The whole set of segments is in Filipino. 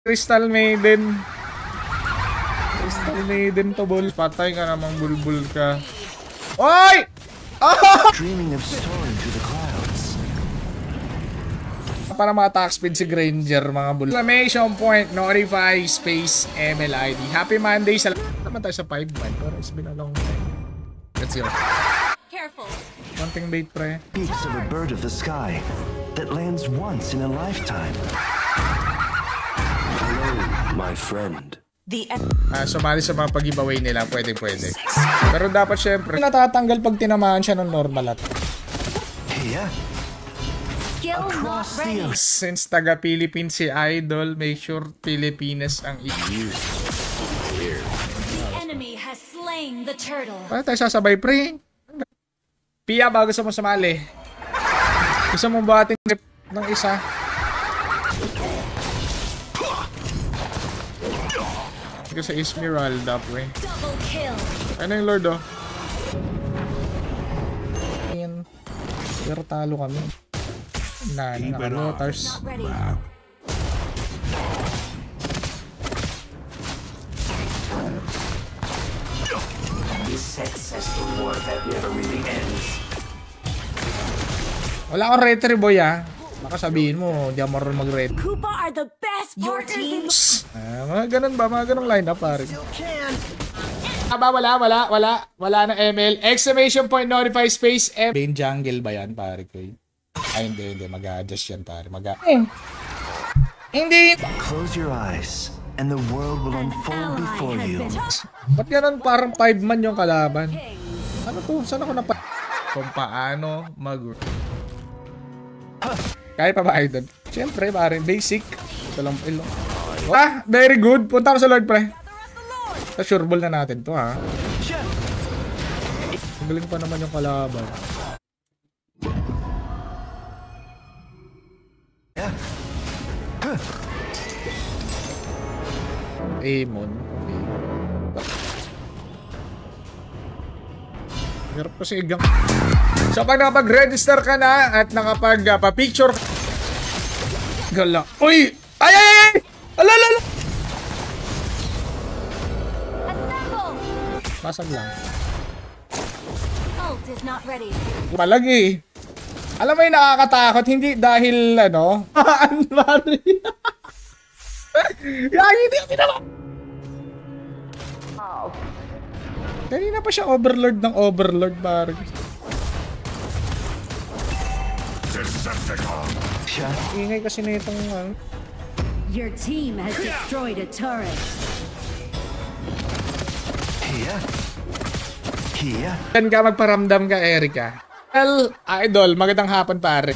Crystal Maiden. Crystal Maiden to, bol. Patay ka namang bulbul ka. Oy! Dreaming of soaring through the clouds. Para ma-attack speed si Granger, mga bul. Exclamation point, notify, space, MLID. Happy Monday sa naman tayo sa 5 man. Pero it's been a long time. Let's go. Careful. Konting bait, pre. Peaks of a bird of the sky that lands once in a lifetime. Hello, my friend. Sumali sa mga pag-giveaway nila, pwede. Pero dapat syempre, natatanggal pag tinamaan siya ng normal at. Yeah. Across the ocean. Since taga-Philippines si Idol, make sure Pilipinas ang Enemy has slain the turtle. Paano tayo sasabay, pre? Pia ba gusto mo sumali? Gusto mo bating ng isa? Ito sa Esmeralda, pre. Double kill. Ano yung Lord, oh? Ayan. Pero talo kami. Naka-lotars. Not ready. This successful war that never really ends. Wala akong retry, boy, ah. Baka sabihin mo, di ako marunong mag-retry. Koopa are the best partners. Mga ganun ba? Mga ganung line up, pare. Wala na ML. Exclamation point, notify, space, M. Bane jungle ba yan, pare ko? Ay, hindi. Mag-a-adjust yan, pare. Hindi. Close your eyes and the world will unfold before you. Ba't ganun parang 5 man yung kalaban? Ano to? Saan ako napa... Kung paano kaya pa ba, Idol? Siyempre, pare. Basic. Ito lang ilo. Very good. Punta ko sa Lord, pre. Sa sure ball na natin to, ha? Magaling pa naman yung kalaban. Amon. Hirap kasi igang. So pag nakapag-register ka na at nakapag-pa-picture gala. Uy! Ay! Alala! Basag lang. Ult is not ready. Palagi. Alam mo yung nakakatakot, hindi dahil ano? Hindi ko tinama. Kanina pa siya overlord ng overlord, pare. Ingay kasi na itong Your team has destroyed a turret. Here. Kan ka magparamdam ka, Erika. Well, Idol, magandang hapon, pare.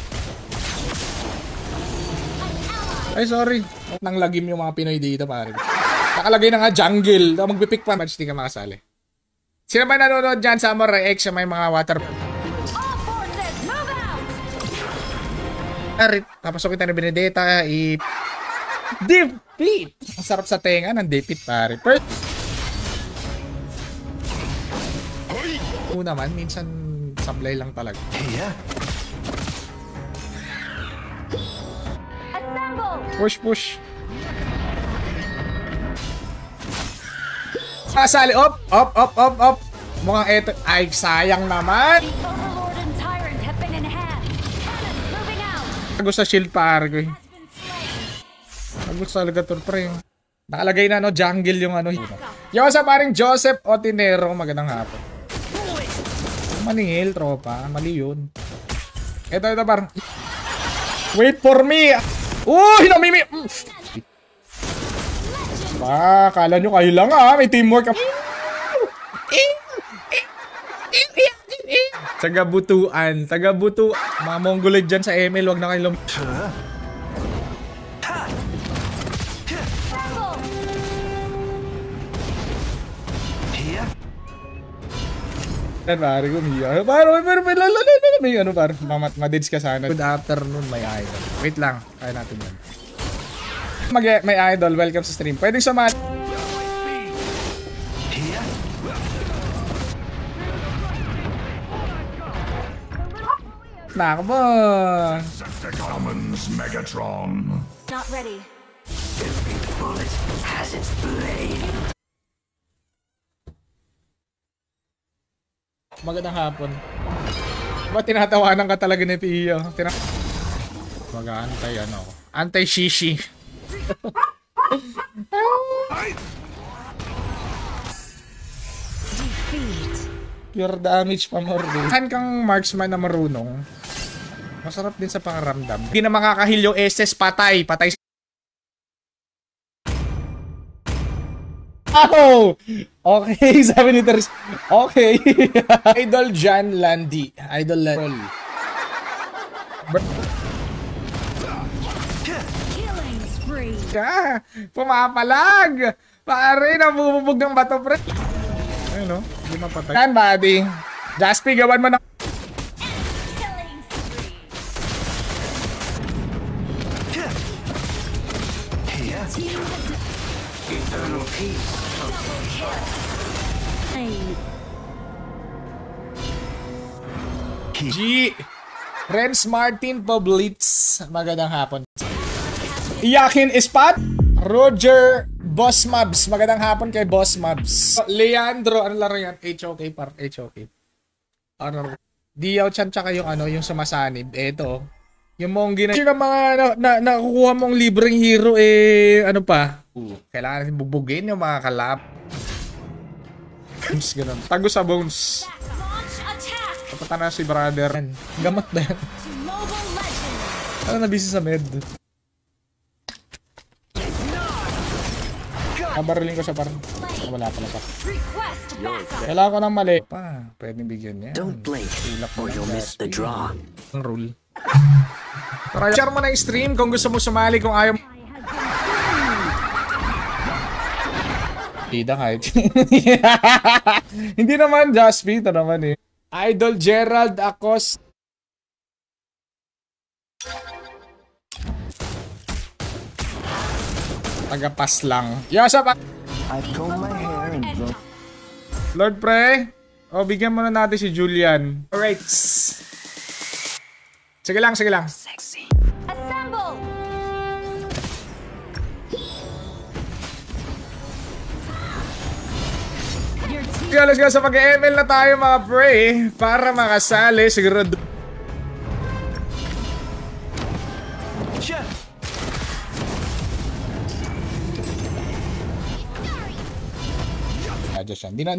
Ay, sorry. Nang lagim yung mga Pinoy dito, pare. Nakalagay na nga jungle. Magpipick pa, match di ka makasali. Sino ba nanonood dyan? Samurai X, may mga water... Papasok kita ni Benedetta, defeat! Ang sarap sa tenga ng defeat, pare. First, naman, minsan sablay lang talaga. Push. Sali, op. Mukhang eto, ay sayang naman. Gusto sa shield, pare ko. Gusto talaga to, pre. Nakalagay na, no, jungle yung ano. Yo, sa paring Joseph Otinero, magandang hapon. Maningil, tropa. Mali yun. Ito, par. Wait for me. Uy, namimi. Kala nyo kayo lang, ha. May teamwork. Tagabutuan. Mga Mongoloid dyan sa ML, wag na kayo pare, gumiya. May ano, pare. Madids ka sana. Good afternoon, may idol. Wait lang. Kaya natin yan. May idol, welcome sa stream. Pwede sumali. Not ready. bullet has its blade. Magandang hapon. Ba't tinatawanan ka talaga ni Pio? Mag-aantay ano? Anti-shishi. Pure damage pa more. Saan kang marksman na marunong? Masarap din sa pangaramdam. Hindi na makakahil yung SS, patay. Patay. Oh! Okay, sabi ni Teres. Okay. Idol Jan Landi. Idol Landi. Killing spree. Ka! Pumapalag! Pare, nabububog ng bato, pre. Ayun, no? Hindi mapatay. Yan, buddy. Jaspi, gawan mo na. Killing spree. Eternal peace. G. Renz Martin Poblitz. Magandang hapon. Iyakin Ispat. Roger Boss Mabs. Magandang hapon kay Boss Mabs. Leandro, ano laro yan? HOK par HOK. Ano? Diyaw Chan tsaka yung ano, yung sumasanib. Eto. Yung Monggi na yung mga nakukuha mong libreng hero ano pa? Kailangan natin bubugin yung mga kalap. Ganun. Tago sa bones. Launch attack Kapatan na si brother. Gamot na yan. to Mobile Legends. Ano na busy sa med? Kabarulin ko sa par. Wala pala pa. Request backup. Kailangan ko ng mali. Pa, pwedeng bigyan niya. Don't blink, or you'll miss the draw. Ang rule. Tara, share mo na yung stream kung gusto mo sumali, kung ayaw. Tida kahit. Hindi naman, Jaspi. Ito naman eh. Idol Gerald Acos. Tagapas lang. Yasa pa. I've combed my hair and grown. Lord Pre. O, bigyan mo na natin si Julian. Alright. Sige lang, sige lang. Assemble. Kaya let's go sa pag-ML na tayo mga pre. Para makasali siguro.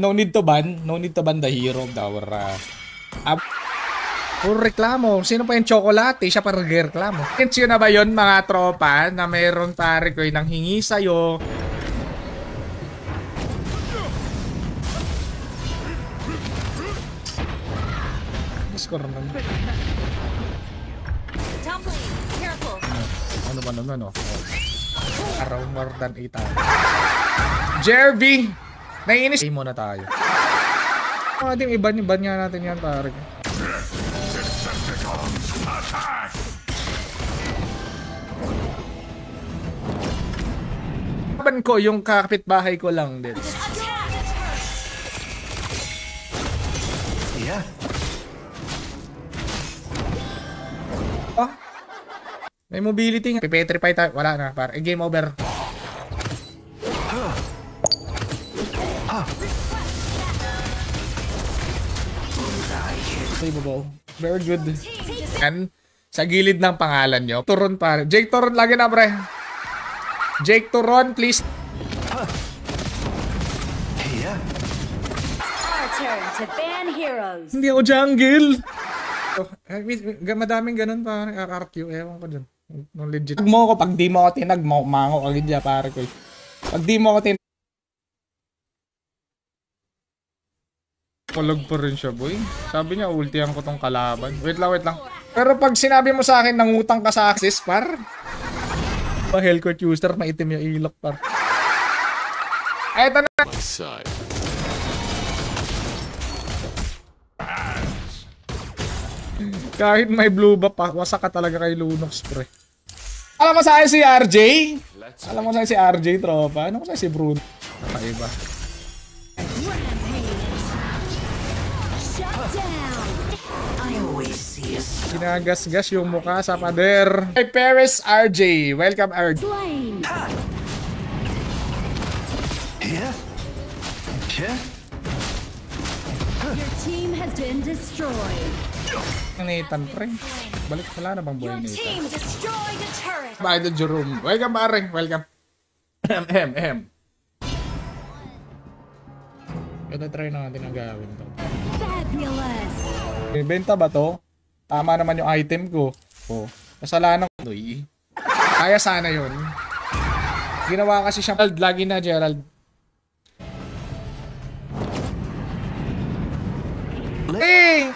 No need to ban. No need to ban the hero of our puro reklamo. Sino pa yung chocolate? Siya pa reklamo. Kensyo na ba yun mga tropa na mayroon pare ko nang hingi sa'yo? Score naman. Top lane. Careful. Ano ba naman oh? Araw more than 8 hours. Jervy! Naiinis. Game muna tayo. Ating iban nga natin yan pare. Laban ko yung kapitbahay ko lang din. Yeah. Oh. May mobility nga. Pipetrify tayo. Wala na pare. Game over. Very good. Yan. Sa gilid ng pangalan nyo. Turon pare. Jake Turon lagi na pre. Jake Turon please. Yeah. Our turn to ban heroes. Hindi ako jungle. Madaming ganun pare. RRQ. Ewan ko dyan. No, legit. Pag mo ko, pag di mo ako tinag, mango agad dyan pare ko. Pag di mo ako tinag. Kulog pa rin siya, boy. Sabi niya, ultihan ko tong kalaban. Wait lang, wait lang. Pero pag sinabi mo sa akin, nangutang ka sa access, par. Pa-Hellcourt user, maitim yung ilok, par. Eto na. Kahit may blue buff pa, wasak ka talaga kay Lunox, pre. Alam mo sa akin si RJ? Alam mo sa akin si RJ, tropa? Ano ko sa si Bruno? Nakaiba. Ginagasgas yung mukha sa pader. Hey, Paris RJ. Welcome, RJ. Slain. Here. Here. Your team has been destroyed. Nathan, pre. Balik, wala na bang buhay Your Nathan? team destroyed a turret. By the Jerome. Welcome, pare. Welcome. Ito try natin ang gawin to. Fabulous. Benta ba to? Tama naman yung item ko. Oh, kasalanan ko. Kaya sana yun. Ginawa kasi siya. Lagi na, Gerald. Eh!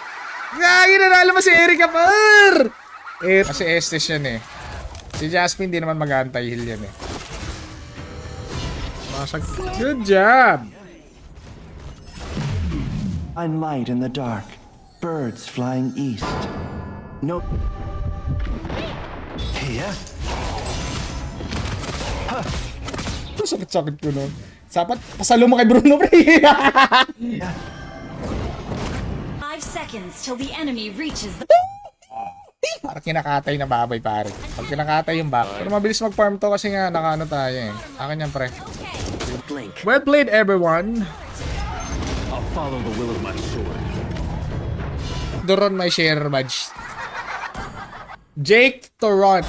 Gagi na nalo mo si Erika Par! Eh, kasi Estes yan eh. Si Jasmine di naman mag-anti-heal yan eh. Masag. Good job! Find light in the dark. Birds flying east. No. Here. Sakit-sakit ko nun. Sapat, pasalo mo kay Bruno, pre. 5 seconds till the enemy reaches the... Parang kinakatay na baboy, pare. Pag kinakatay yung baboy. Pero mabilis mag-farm to kasi nga nakaano tayo eh. Akin yan, pre. Well played, everyone. I'll follow the will of my sword. Doron may share badge. Jake Toron.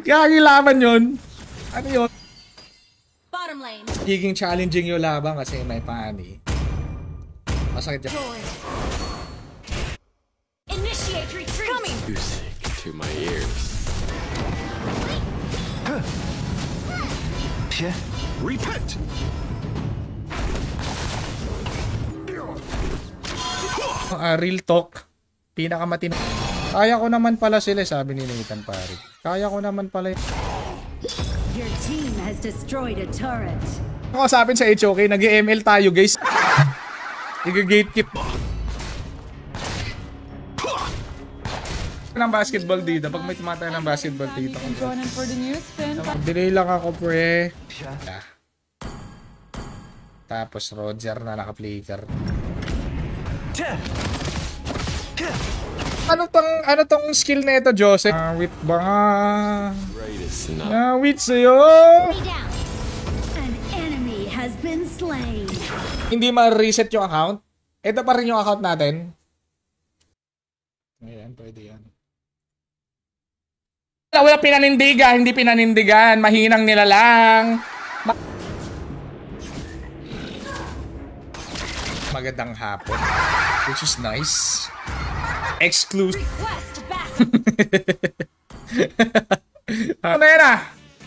Kaya laban yun. Ano yun? Bottom lane. Higing challenging yung laban kasi may pani. Masakit yan. Destroyed. Initiate retreat. Coming. Music to my ears. Here. Repent! Real talk. Pinakamatino. Kaya ko naman pala sila, sabi ni Nathan, pare. Kaya ko naman pala. Your team has destroyed a turret. Ako sabi sa HOK, nag-ML tayo, guys. Iga-gatekeep. Ng basketball dito. Pag may tumatay ng basketball dito. Delay lang ako, pre. Yeah. Tapos Roger na naka-flicker. Ano tong skill na ito, Joseph? Wait ba? Wait sa'yo. An enemy has been slain. Hindi ma-reset yung account. Ito pa rin yung account natin. Ayan, pwede yan. Wala pinanindigan, hindi pinanindigan. Mahinang nila lang. Magandang hapon. Which is nice. Exclusive. Request back. Ano na yan ah?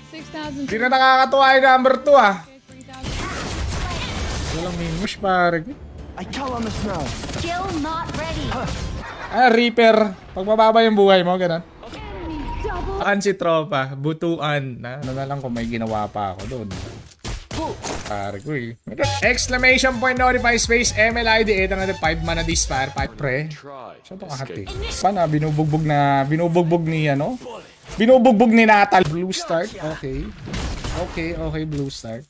6,000. Hindi na nakakatuwa yung number 2 ah. Walang minush pare. I call on the snow. Skill not ready. Reaper. Pag mababa yung buhay mo, ganun. Si tropa, butuan na. Ano na lang kung may ginawa pa ako doon. Pare ko eh. Exclamation point notify space MLID 805 mana dispar 5 pre. Saan to kahati? Paano? Binubugbog ni ano? Binubugbog ni Natal. Blue start. Okay. Okay, blue start.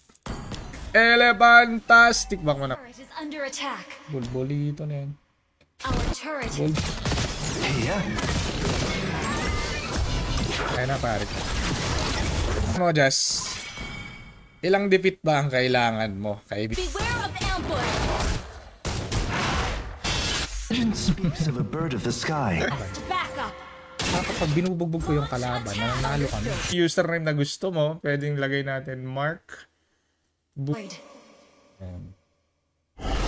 Elefantastic. Bak mo na. Turret is under attack. Bulbulito na yan. Our turret is... Here. Kaya na pare. Mo just ilang defeat ba ang kailangan mo, kaibigan? Beware of ambush. Legend speaks of a bird of the sky. Request backup. Kapag binubugbog ko yung kalaban, nanalo kami. Username na gusto mo, pwedeng lagay natin Mark Void.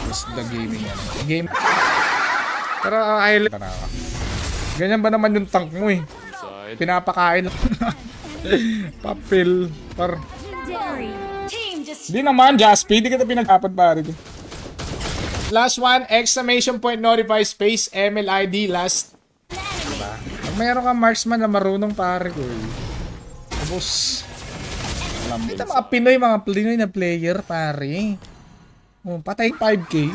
Just the gaming yan. Game. Pero highlight na ako. Ganyan ba naman yung tank mo eh? Pinapakain lang. Papel. Legendary. Team just... Di naman, Jaspi. Di kita pinag-apat pare. Last one, exclamation point notify space MLID last. Diba? Pag mayroon kang marksman na marunong pare ko eh. Tapos ito mga Pinoy na player pare. Oh, patay 5k.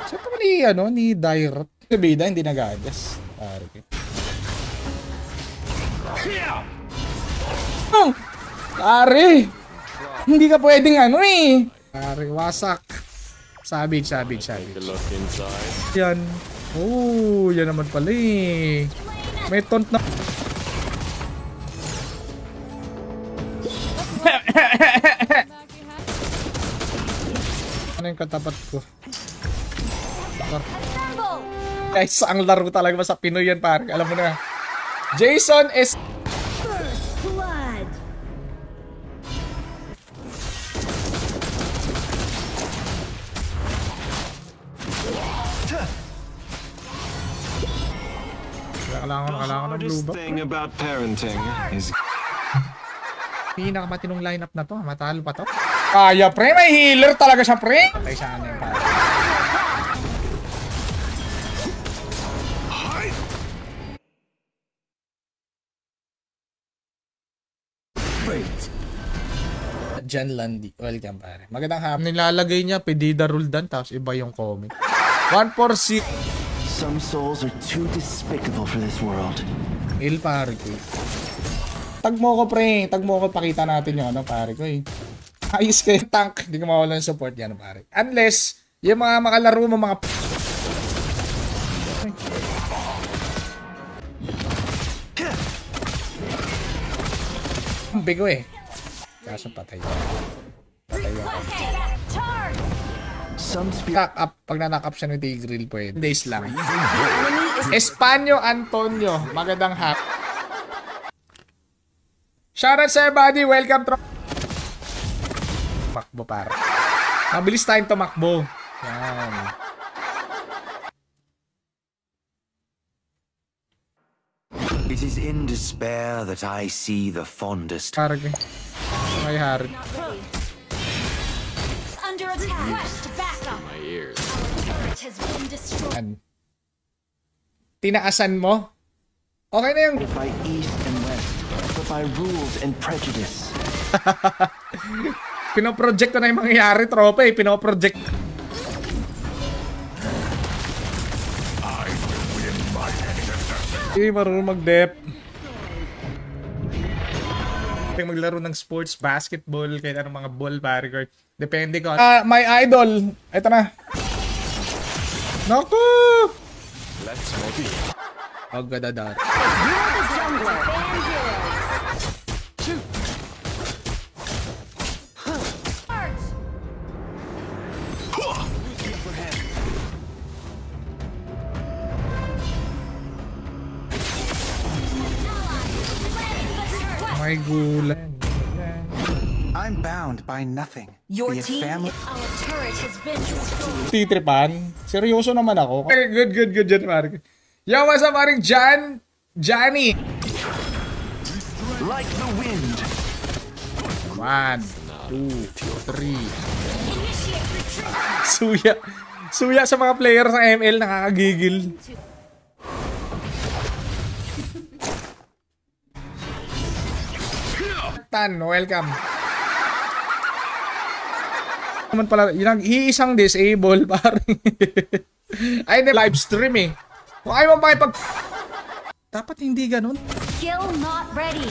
Saan pa ni Direct? Si Bida hindi nag-adjust. Pare ko. Oh, pare. Hindi ka pwedeng Pare, wasak. Savage. Yan. Oh, yan naman pala eh. May taunt na. Ano yung katapat ko? Guys, ang laro talaga sa Pinoy yan, parang. Alam mo na. Jason is... First blood. Kailangan ng blue ba? thing about parenting is Pinakamatinong lineup na to. Matalo pa to. Kaya, pre. May healer talaga siya, pre. Patay sa ano yung pare. Jan Landy. Welcome, pare. Magandang hapon. Nilalagay niya, Pedida Roldan, tapos iba yung comment. 146. Some souls are too despicable for this world. Il, pare ko. Tag mo ko, pre. Tag mo ko, pakita natin yung ano, pare ko eh. Ayos kayo, tank. Hindi ko mawala ng support yan, pare. Unless, yung mga makalaro mo, mga... Bigo eh. Kaso patay. Patay yung knock up. Pag na-knock up siya ng Tigreal, pwede. Days lang. Espanyo Antonio. Magandang hap. Shoutout sa everybody. Welcome to... Makbo, para. Mabilis tayong tumakbo. Yan. It is in despair that I see the fondest. Harag eh. May harag. Under attack. Request backup. my ears. Turret has been destroyed. Yan. Tinaasan mo? Okay na yung... By east and west, but by rules and prejudice. Pinoproject ko na yung mangyayari, tropa eh. Pinoproject. Eh, marunong mag-dep. Maglaro ng sports, basketball, kahit anong mga ball, pare. Depende ko. My idol. Ito na. Naku! Let's make it. Ang gadadar. May gulan. I'm bound by nothing. Your Be it team, family. our turret has been destroyed. Titripan? Seryoso naman ako. Okay, good dyan, pare. Yo, what's up, pare? Johnny. Like the wind. 1, 2, 3. Initiate retreat. Suya sa mga player sa ML, nakakagigil. Tan, welcome. Naman pala, yung iisang disable, pare. Ay, live stream eh. Kung ayaw mo makipag... Dapat hindi ganun. Skill not ready.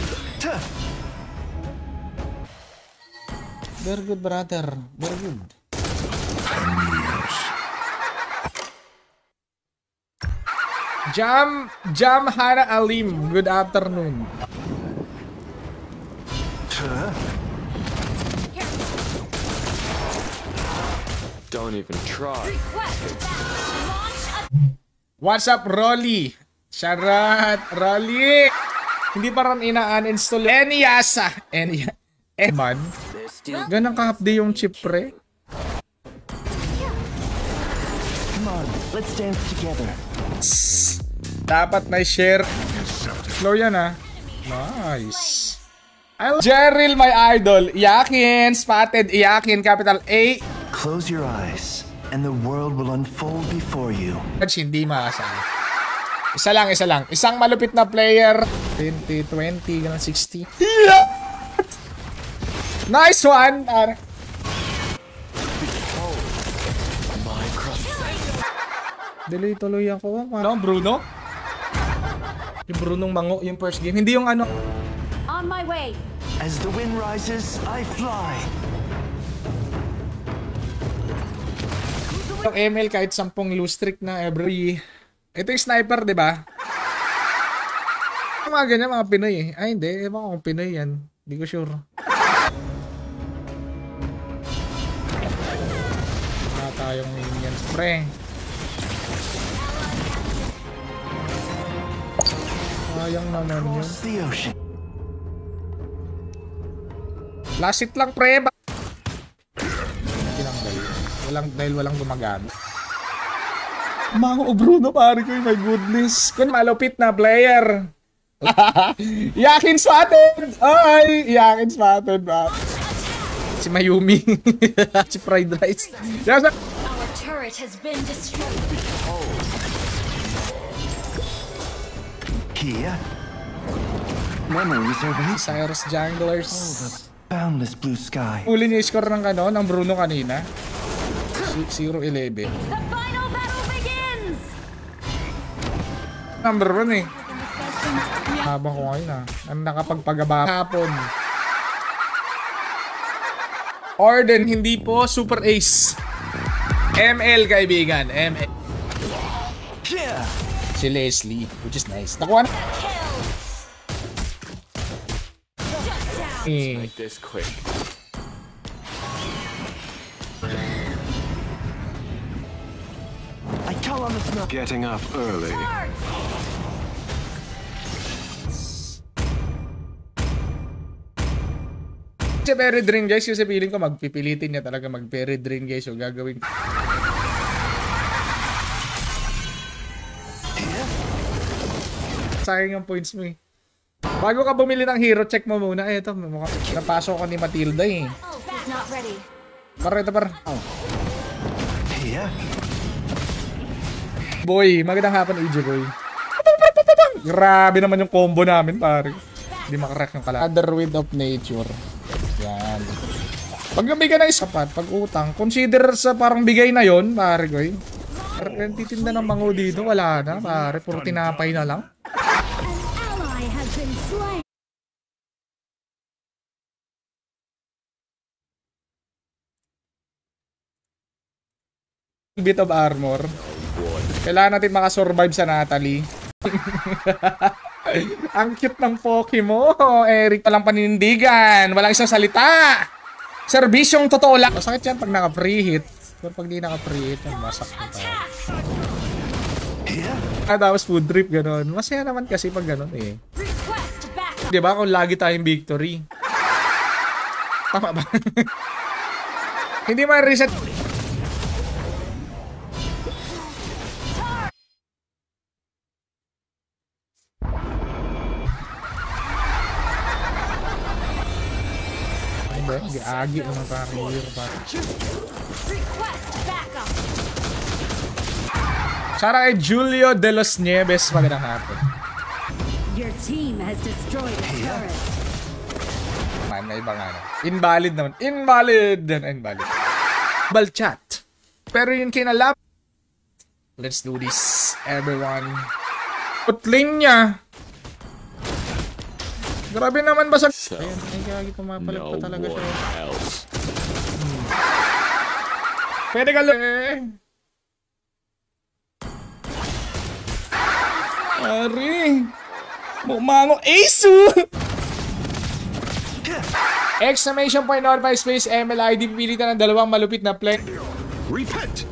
Very good, brother. Very good. Jam Hana Alim. Good afternoon. Don't even try. Request backup. Launch a What's up, Rolly? Sharat, Rolly. Hindi pa rin ina-uninstall. Eniasa. Man. Ganang ka-update yung chip, pre. Come on, let's dance together. Dapat na share. Slow yan, ha. Nice. Jerril, my idol. Iyakin. Spotted. Iyakin. Capital A. Close your eyes, and the world will unfold before you. Hindi maasal. Isa lang. Isang malupit na player. 20, 20, 60. Yeah! Nice one! Delay tuloy ako. Ano, Bruno? Yung Brunong Mango, yung first game. Hindi yung ano. On my way. As the wind rises, I fly. Yung ML kahit 10 lose streak na every... Ito yung sniper, di ba? Mga ganyan, mga Pinoy eh. Ay, hindi. Ewan ko kung Pinoy yan. Hindi ko sure. tayong minions, pre. Sayang naman yun. Across the ocean. Last hit lang, pre. Dahil walang gumagamit. Mango Bruno, pare ko, my goodness. Kung malupit na player. Yakin spotted! Ay! Yakin spotted ba? Si Mayumi. Si Fried Rice. Our turret has been destroyed. Kia. Memories are weak. Cyrus Junglers. Boundless blue sky. Uli niya yung score ng Bruno kanina. 0-11. The final battle begins! Number 1 eh. Habang ko ngayon ang nakapagpagaba hapon. Orden, hindi po Super Ace. ML kaibigan, ML. Yeah. Si Leslie, which is nice. Nakuha na. Like this quick. I call on the snow. Getting up early. Si Perry Drain guys, yung sabihin ko magpipilitin niya talaga mag-Perry Drain guys, yung gagawin. Sayang yung points mo eh. Bago ka bumili ng hero, check mo muna. Eh, ito, napasok ko ni Matilda eh. Not ready. Ito par. Kia. Boy, magandang hapon EJ boy. Grabe naman yung combo namin pare. Hindi makarek ng kalaban. Other Wind of Nature. Yan. Pag nabigay na isapat, pag utang, consider sa parang bigay na yon pare ko eh. Parang titinda ng mango dito, wala na pare. Puro tinapay na lang. Ally has been slain. Bit of armor. Kailangan natin makasurvive sa Natalie. Ang cute ng Poke mo, Eric. Walang paninindigan, walang isang salita. Serbisyong totoo lang. Masakit yan pag naka-preheat. Pero pag di naka-preheat, masak na tayo. Tapos food drip, gano'n. Masaya naman kasi pag gano'n eh. Diba kung lagi tayong victory? Tama ba? Hindi man reset. Giagi naman parang hero pa. Shout out kay Julio de los Nieves, magandang hapon. Your team has destroyed a turret. May ibang ano. Invalid naman. Invalid! Invalid. Balchat. Pero yun kinalap. Let's do this, everyone. Putling niya. Grabe naman basag. Ayan, ay gagi pumapalit pa talaga siya. Pwede ka lang eh. Ari. Bumango Asu. Exclamation point notify space MLID. Pipilitan ng dalawang malupit na play. Repent.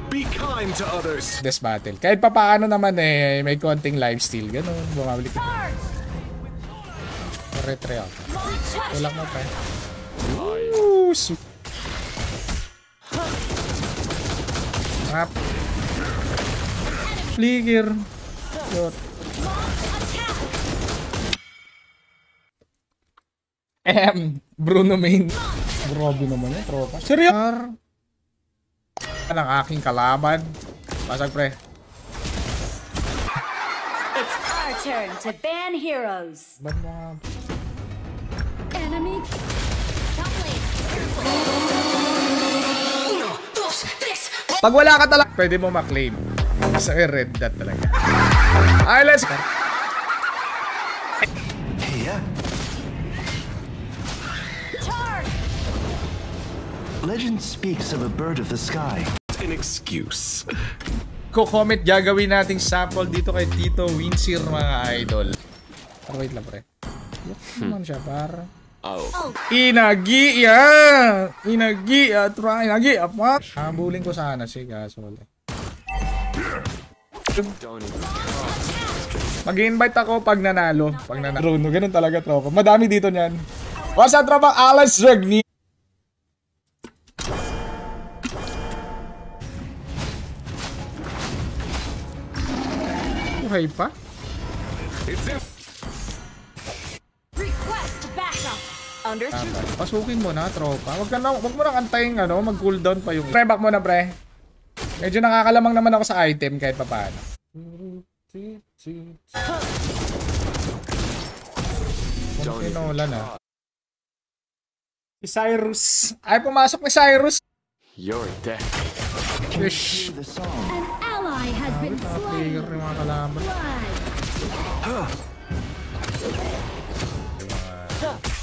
Be kind to others. This battle. Kahit pa paano naman eh, may konting lifesteal. Ganun, bumabalik. Retre ako. Tulak mo pa eh. Rap. Flicker. Bruno main. Grabe naman yung tropa. Seryoso? Ang aking kalaban. Basag pre. It's our turn to ban heroes. Ba't mo? Enemy. Pag wala ka talaga, pwede mo ma-claim. Kasi red dot talaga. Ay, let's go. Kia. Legend speaks of a bird of the sky. An excuse. Comment gagawin nating sample dito kay Tito Winsir mga idol. Pero wait lang pre. Look naman siya para. Oh. Inagi ya! Inagi ya! Try inagi apa? Habulin ko sana si Gasol. Don't even. Mag-invite ako pag nanalo. Pag nanalo. Ganun talaga, tropa. Madami dito niyan. What's up, tropa? Alex Regni. Buhay pa? Request backup. Understood. Pasukin mo na, tropa. Wag mo nang antayin, mag-cooldown pa yung... Pre, back mo na, pre. Medyo nakakalamang naman ako sa item kahit papaano. Kung tinola na. Si Cyrus. Ay, pumasok ni Cyrus. You're dead. Fish. The song. An ally has been slain. Trigger yung mga kalaban. Blood.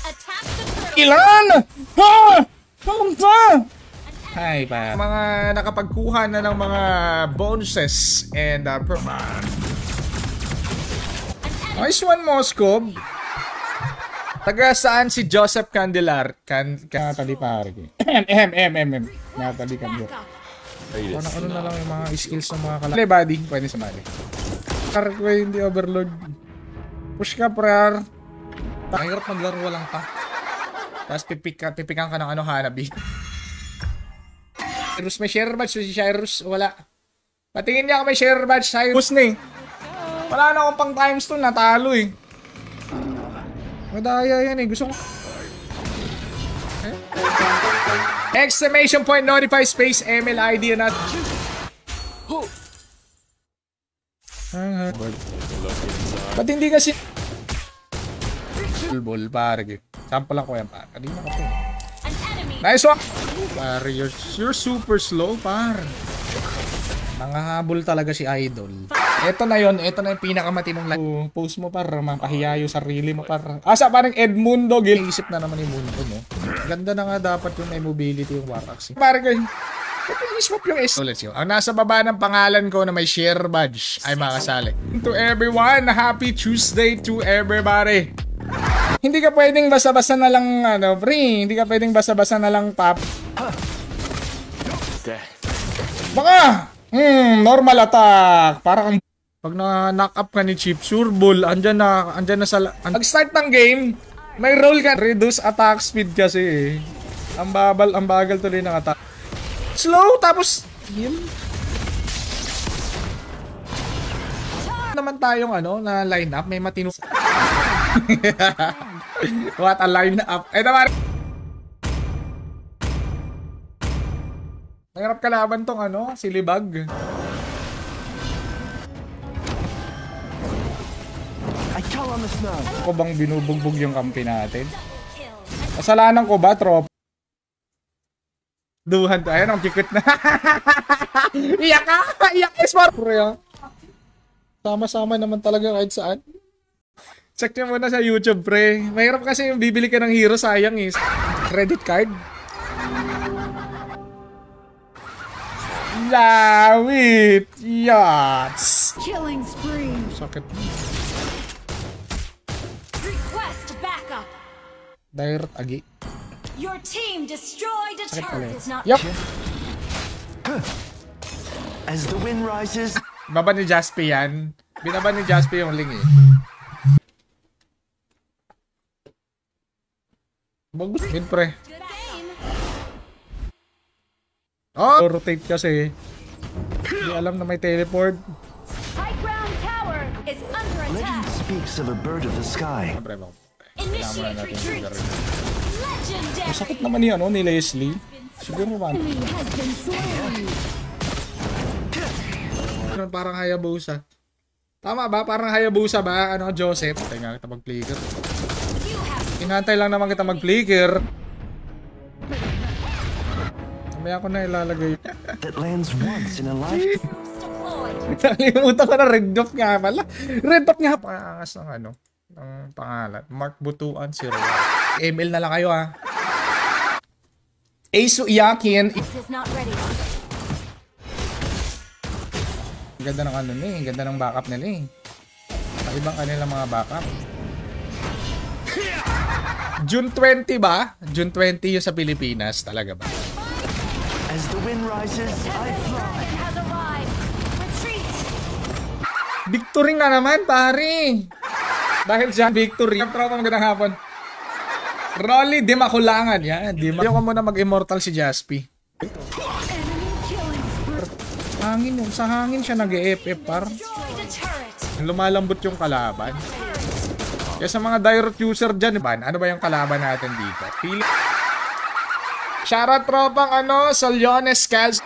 Attack the turtle. Ilan? Ha? Kamunta? Hi pa. Mga nakapagkuha na ng mga bonuses and nice one, Moscow. Taga saan si Joseph Candelar? Natalie pare. Natalie Candelar. Ano na lang yung mga skills ng mga kalaban. Body, pwede sumali. Karko hindi overload. Push ka, prayer. Mahirap maglaro walang tank. Tapos pipikan ka ng Hanabi. Cyrus may share badge. Si Cyrus wala. Patingin niya ako may share badge. Cyrus na eh. Wala na akong pang times 2. Natalo eh. Madaya yan eh. Gusto ko. Exclamation point notify space ML ID na. Ba't hindi kasi ball pare. Sample lang ko yan pare. Kanina ka po. Nice one. Pare, you're super slow pare. Nangahabol talaga si Idol. Ito na yon, ito na yung pinakamatinong post mo para mapahiya yung sarili mo para. Asa parang Edmundo, ginisip na naman yung mundo mo. Ganda na nga dapat yung may mobility yung Warax. Pare ko, i-swap yung S. Let's go. Ang nasa baba ng pangalan ko na may share badge ay makasali. To everyone, happy Tuesday to everybody. Hindi ka pwedeng basa-basa na lang pre. Hindi ka pwedeng basa-basa na lang pop. Baka normal attack. Parang pag na-knock up ka ni Chip Surbol, andyan na sa pag-start ng game, may roll ka. Reduce attack speed kasi eh. Ang bagal tuloy ng attack. Slow tapos heal. Naman tayong na line up, may matino. What a line up. Ito pare. Mahirap kalaban tong si Libag. Ako bang binubugbog yung kampi natin? Kasalanan ko ba, trop? Duhan to. Ayan, ang kikit na. Iyak ka! Iyak ka, smart! Sama-sama naman talaga kahit saan. Check nyo muna sa YouTube, pre. Mahirap kasi yung bibili ka ng hero, sayang eh. Credit card. Lawit! Yachts! Killing spree. Sakit. Request backup. Direct agi. Your team destroyed a Sakit pala turret. Is not Yup! As the wind rises, Baba ni Jaspi yan. Binaba ni Jaspi yung link eh. Bagus din pre. good game. Oh! Rotate kasi. Hindi alam na may teleport. High ground tower is under legend attack. speaks of a bird of the sky. Pre, bang. Initiate retreat. Legendary. Masakit naman ni Leslie. Siguro man. Enemy has been slain. Parang Hayabusa. Tama ba? Parang Hayabusa ba? Joseph? Teka, kita mag-flicker. Inantay lang naman kita mag-flicker. Mamaya ko na ilalagay. That lands once in a lifetime. Nakalimutan ko na Red Dot nga pala. Red Dot nga. Pangangas ng ng pangalan. Mark Butuan, si Roy. ML na lang kayo ha. Ace Yakin. Is not ready. Ganda ng ganda ng backup nila eh. Ibang kanilang mga backup. June 20 ba? June 20 yung sa Pilipinas. Talaga ba? As the wind rises, I fly. Has arrived. Retreat. Victory nga naman, pare. Dahil dyan, victory. Tropa, magandang hapon. Rolly, di makulangan. Yan, di makulangan. Ayaw ko muna mag-immortal si Jaspi. Hangin yun. Sa hangin siya nag-e-FF, par. Destroy the turret. Lumalambot yung kalaban. Kaya sa mga direct user dyan, ano ba yung kalaban natin dito? Shoutout tropang Solyones Scals.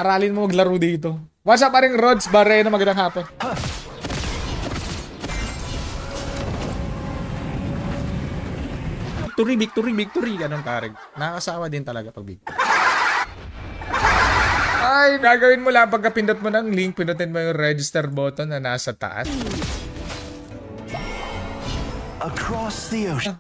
Aralin mo maglaro dito. What's up paring Rods Barreno, magandang hapon. Victory. Ganun paring. Nakakasawa din talaga pag victory. Ay, gagawin mo lang pagka pindot mo ng link, pindutin mo yung register button na nasa taas. Across the ocean.